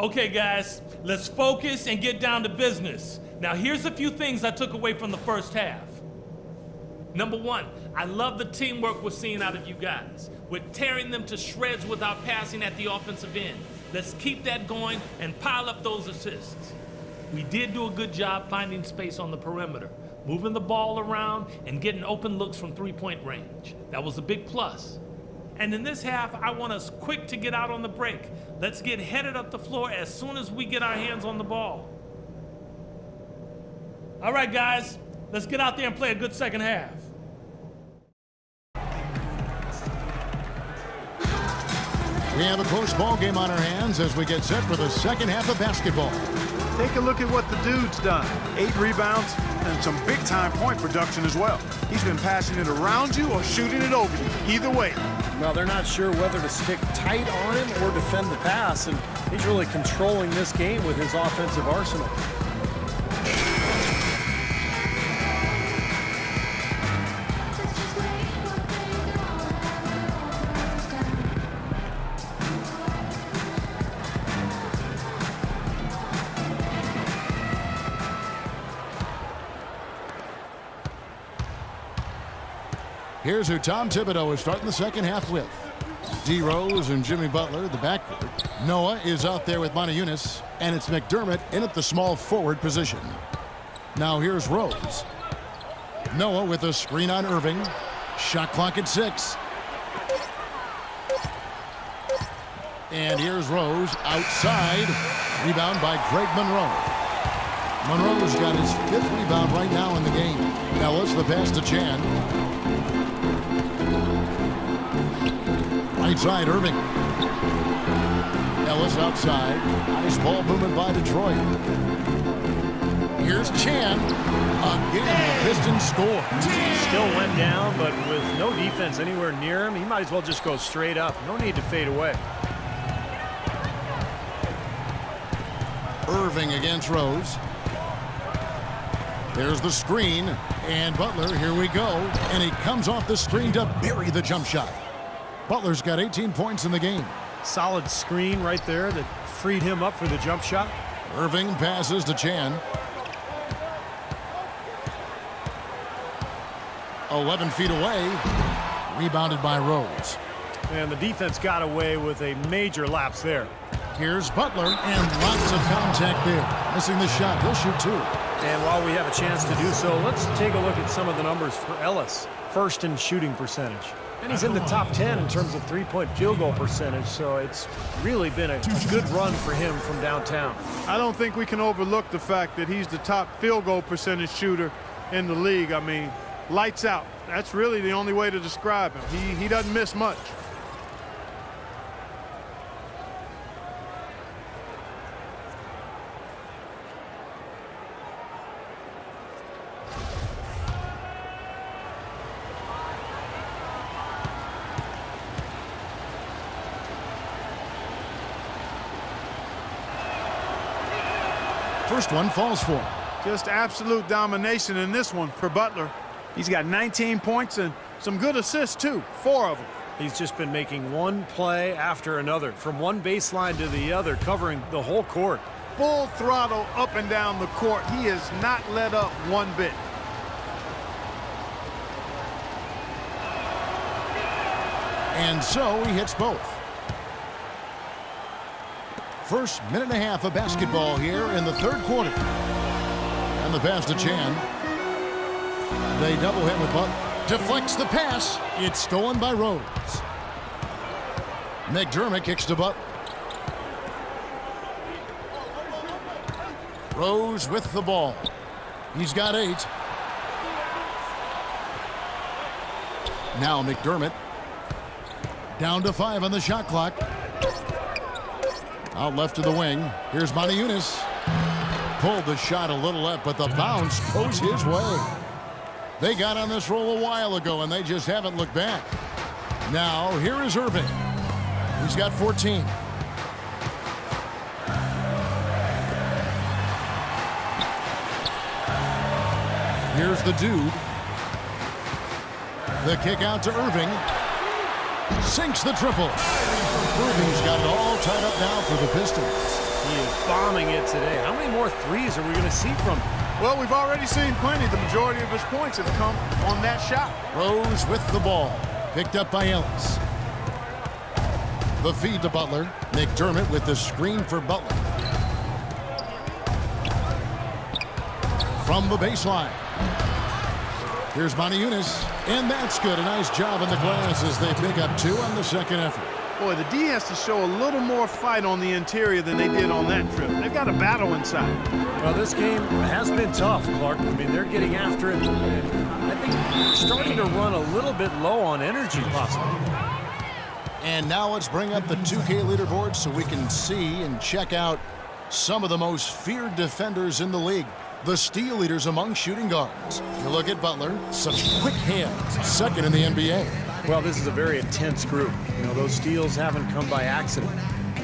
Okay, guys, let's focus and get down to business. Now, here's a few things I took away from the first half. Number one, I love the teamwork we're seeing out of you guys. We're tearing them to shreds without passing at the offensive end. Let's keep that going and pile up those assists. We did do a good job finding space on the perimeter, moving the ball around and getting open looks from three-point range. That was a big plus. And in this half, I want us quick to get out on the break. Let's get headed up the floor as soon as we get our hands on the ball. All right, guys, let's get out there and play a good second half. We have a close ball game on our hands as we get set for the second half of basketball. Take a look at what the dude's done. 8 rebounds and some big-time point production as well. He's been passing it around you or shooting it over you. Either way. Well, they're not sure whether to stick tight on him or defend the pass, and he's really controlling this game with his offensive arsenal. Here's who Tom Thibodeau is starting the second half with. D. Rose and Jimmy Butler, the backcourt. Noah is out there with Monty Eunice, and it's McDermott in at the small forward position. Now here's Rose. Noah with a screen on Irving. Shot clock at 6. And here's Rose outside. Rebound by Greg Monroe. Monroe's got his 5th rebound right now in the game. Now let's the pass to Chan. Right side, Irving. Ellis outside. Nice ball movement by Detroit. Here's Chan. Again, the Pistons score. Still went down, but with no defense anywhere near him, he might as well just go straight up. No need to fade away. Irving against Rose. There's the screen. And Butler, here we go. And he comes off the screen to bury the jump shot. Butler's got 18 points in the game. Solid screen right there that freed him up for the jump shot. Irving passes to Chan. 11 feet away. Rebounded by Rose. And the defense got away with a major lapse there. Here's Butler, and lots of contact there. Missing the shot. He'll shoot 2. And while we have a chance to do so, let's take a look at some of the numbers for Ellis. First in shooting percentage. And he's in the top 10 in terms of three-point field goal percentage, so it's really been a good run for him from downtown. I don't think we can overlook the fact that he's the top field goal percentage shooter in the league. I mean, lights out. That's really the only way to describe him. He doesn't miss much. First one falls for him. Just absolute domination in this one for Butler. He's got 19 points and some good assists, too. 4 of them. He's just been making one play after another, from one baseline to the other, covering the whole court. Full throttle up and down the court. He has not let up one bit. And so he hits both. First minute and a half of basketball here in the third quarter. And the pass to Chan. They double him with Butler. Deflects the pass. It's stolen by Rose. McDermott kicks to Butler. Rose with the ball. He's got 8. Now McDermott. Down to 5 on the shot clock. Out left to the wing. Here's Monty Eunice. Pulled the shot a little left, but the bounce goes his way. They got on this roll a while ago, and they just haven't looked back. Now, here is Irving. He's got 14. Here's the dude. The kick out to Irving. Sinks the triple. Irving's got it all tied up now for the Pistons. He is bombing it today. How many more threes are we going to see from him? Well, we've already seen plenty. The majority of his points have come on that shot. Rose with the ball. Picked up by Ellis. The feed to Butler. McDermott with the screen for Butler. From the baseline. Here's Moniunas. And that's good. A nice job in the glass as they pick up 2 on the second effort. Boy, the D has to show a little more fight on the interior than they did on that trip. They've got a battle inside. Well, this game has been tough, Clark. I mean, they're getting after it. And I think they're starting to run a little bit low on energy, possibly. And now let's bring up the 2K leaderboard so we can see and check out some of the most feared defenders in the league. The steal leaders among shooting guards. You look at Butler, such quick hands, second in the NBA. Well, this is a very intense group. You know, those steals haven't come by accident.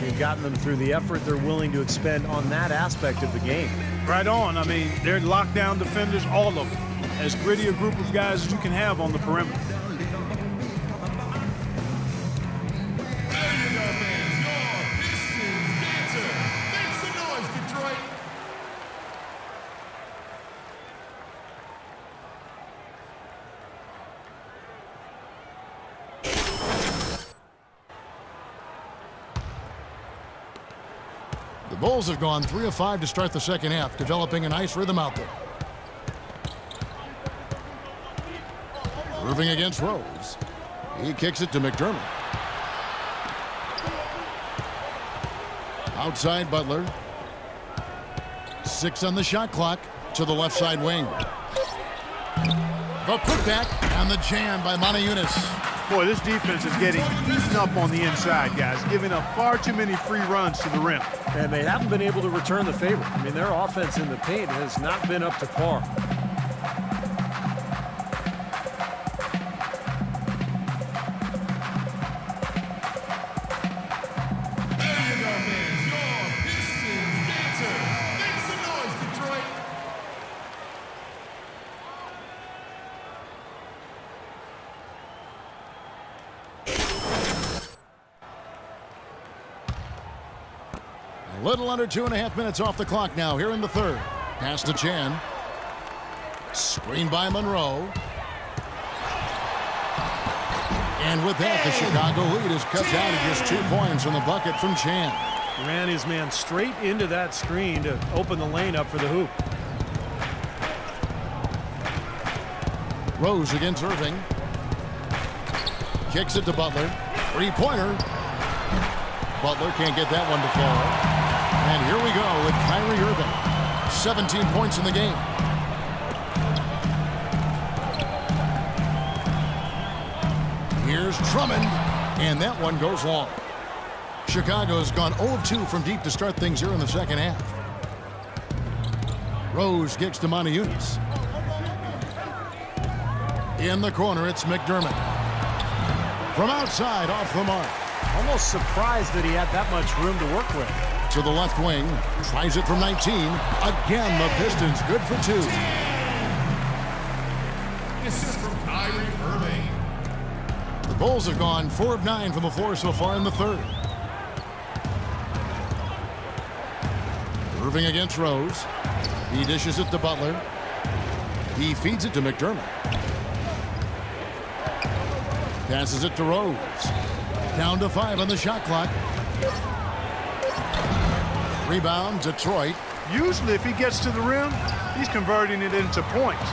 They've gotten them through the effort they're willing to expend on that aspect of the game. Right on. I mean, they're lockdown defenders, all of them. As gritty a group of guys as you can have on the perimeter. The Bulls have gone 3 of 5 to start the second half, developing a nice rhythm out there. Irving against Rose. He kicks it to McDermott. Outside Butler. 6 on the shot clock to the left side wing. The putback and the jam by Moniunas. Boy, this defense is getting eaten up on the inside, guys, giving up far too many free runs to the rim. And they haven't been able to return the favor. I mean, their offense in the paint has not been up to par. A little under 2.5 minutes off the clock now here in the third. Pass to Chan. Screen by Monroe. And with that, the Chicago lead is cut down to just 2 points from the bucket from Chan. Ran his man straight into that screen to open the lane up for the hoop. Rose against Irving. Kicks it to Butler. 3-pointer. Butler can't get that one to fall. And here we go with Kyrie Irving. 17 points in the game. Here's Drummond. And that one goes long. Chicago's gone 0 of 2 from deep to start things here in the second half. Rose kicks to Moniunas. In the corner, it's McDermott. From outside, off the mark. Almost surprised that he had that much room to work with. To the left wing. Tries it from 19. Again, the Pistons good for 2. Assist from Kyrie Irving. The Bulls have gone 4 of 9 from the floor so far in the third. Irving against Rose. He dishes it to Butler. He feeds it to McDermott. Passes it to Rose. Down to 5 on the shot clock. Rebound, Detroit. Usually, if he gets to the rim, he's converting it into points.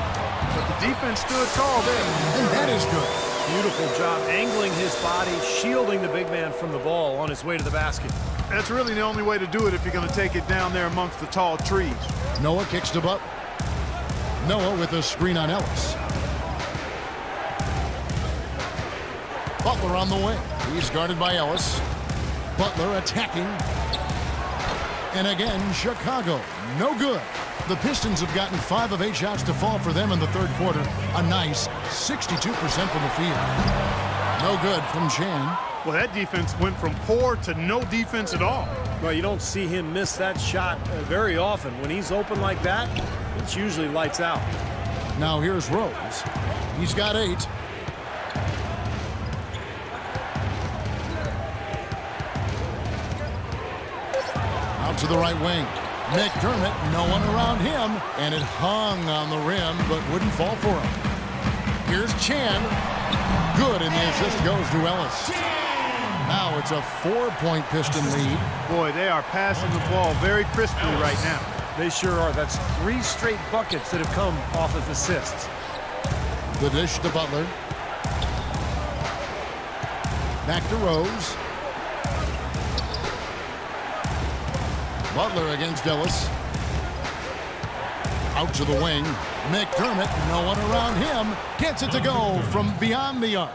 But the defense stood tall there. And that is good. Beautiful job angling his body, shielding the big man from the ball on his way to the basket. That's really the only way to do it if you're going to take it down there amongst the tall trees. Noah kicks to Butler. Noah with a screen on Ellis. Butler on the wing. He's guarded by Ellis. Butler attacking. And again, Chicago, no good. The Pistons have gotten 5 of 8 shots to fall for them in the third quarter. A nice 62% from the field. No good from Chan. Well, that defense went from poor to no defense at all. Well, you don't see him miss that shot very often. When he's open like that, it's usually lights out. Now here's Rose. He's got 8. Out to the right wing. McDermott, no one around him, and it hung on the rim but wouldn't fall for him. Here's Chan. Good, and the assist goes to Ellis. Now it's a 4-point Piston lead. Boy, they are passing the ball very crisply right now. They sure are. That's 3 straight buckets that have come off of assists. The dish to Butler. Back to Rose. Butler against Ellis. Out to the wing. McDermott, no one around him, gets it to go from beyond the arc.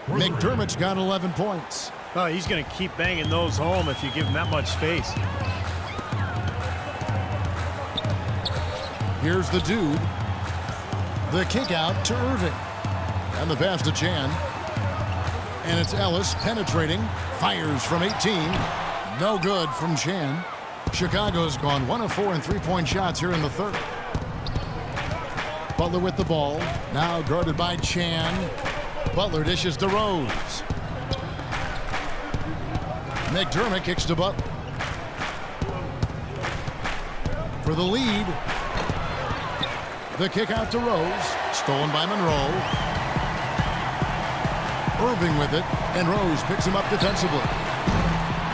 McDermott's got 11 points. Oh, he's going to keep banging those home if you give him that much space. Here's the dude. The kick out to Irving. And the pass to Chan. And it's Ellis penetrating. Fires from 18. No good from Chan. Chicago's gone 1 of 4 in 3-point shots here in the third. Butler with the ball. Now guarded by Chan. Butler dishes to Rose. McDermott kicks to Butler. For the lead. The kick out to Rose. Stolen by Monroe. Irving with it. And Rose picks him up defensively.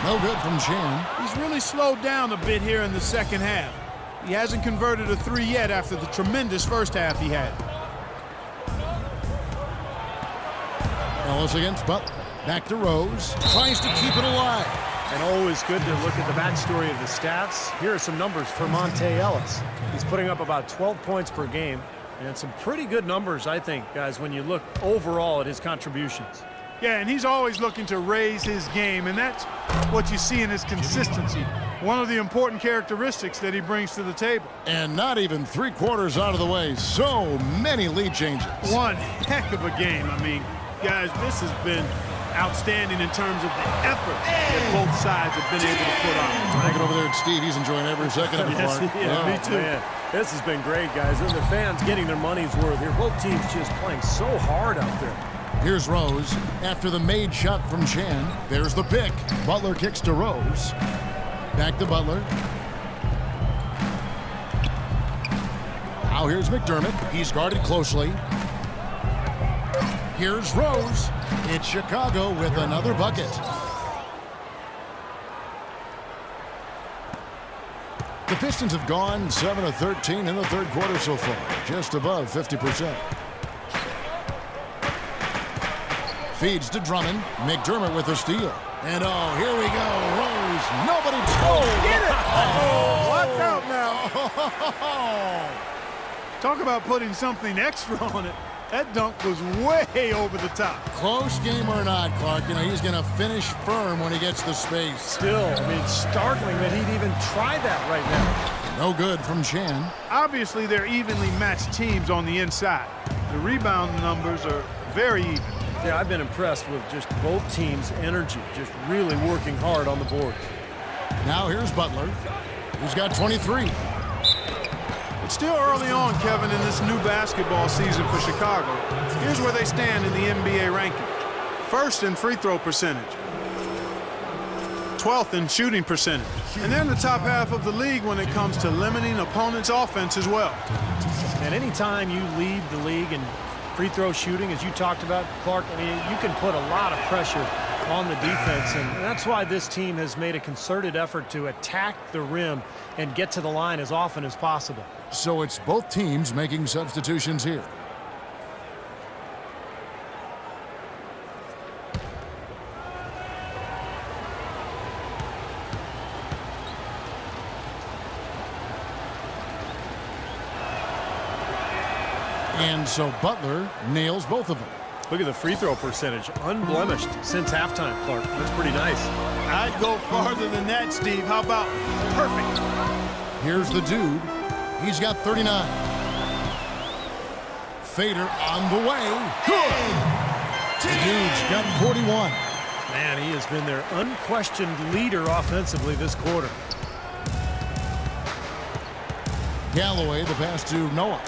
No good from Chan. He's really slowed down a bit here in the second half. He hasn't converted a 3 yet after the tremendous first half he had. Ellis against Butler. Back to Rose. Tries to keep it alive. And always good to look at the backstory of the stats. Here are some numbers for Monte Ellis. He's putting up about 12 points per game. And some pretty good numbers, I think, guys, when you look overall at his contributions. Yeah, and he's always looking to raise his game, and that's what you see in his consistency. One of the important characteristics that he brings to the table. And not even 3/4 out of the way. So many lead changes. One heck of a game. I mean, guys, this has been outstanding in terms of the effort that both sides have been able to put on. Back it over there at Steve. He's enjoying every second of it. Yes, Clark. he is. Yeah. Me too. Man, this has been great, guys. And the fans getting their money's worth here. Both teams just playing so hard out there. Here's Rose. After the made shot from Chan, there's the pick. Butler kicks to Rose. Back to Butler. Now here's McDermott. He's guarded closely. Here's Rose. It's Chicago with another bucket. The Pistons have gone 7 of 13 in the third quarter so far, just above 50%. Feeds to Drummond. McDermott with a steal. And oh, here we go. Rose. Nobody. Oh, Get it! Oh, watch out now. Talk about putting something extra on it. That dunk was way over the top. Close game or not, Clark, you know, he's going to finish firm when he gets the space. Still, I mean, startling that he'd even try that right now. No good from Chan. Obviously, they're evenly matched teams on the inside. The rebound numbers are very even. Yeah, I've been impressed with just both teams' energy, just really working hard on the boards. Now here's Butler, who's got 23. It's still early on, Kevin, in this new basketball season for Chicago. Here's where they stand in the NBA ranking. First in free throw percentage. 12th in shooting percentage. And they're in the top half of the league when it comes to limiting opponents' offense as well. And anytime you lead the league in free throw shooting, as you talked about, Clark, I mean, you can put a lot of pressure on the defense, and that's why this team has made a concerted effort to attack the rim and get to the line as often as possible. So it's both teams making substitutions here. And so Butler nails both of them. Look at the free throw percentage, unblemished since halftime, Clark. That's pretty nice. I'd go farther than that, Steve. How about perfect? Here's the dude. He's got 39. Fader on the way. Good. The dude's got 41. Man, he has been their unquestioned leader offensively this quarter. Galloway, the pass to Noah.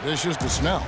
This is to Snell.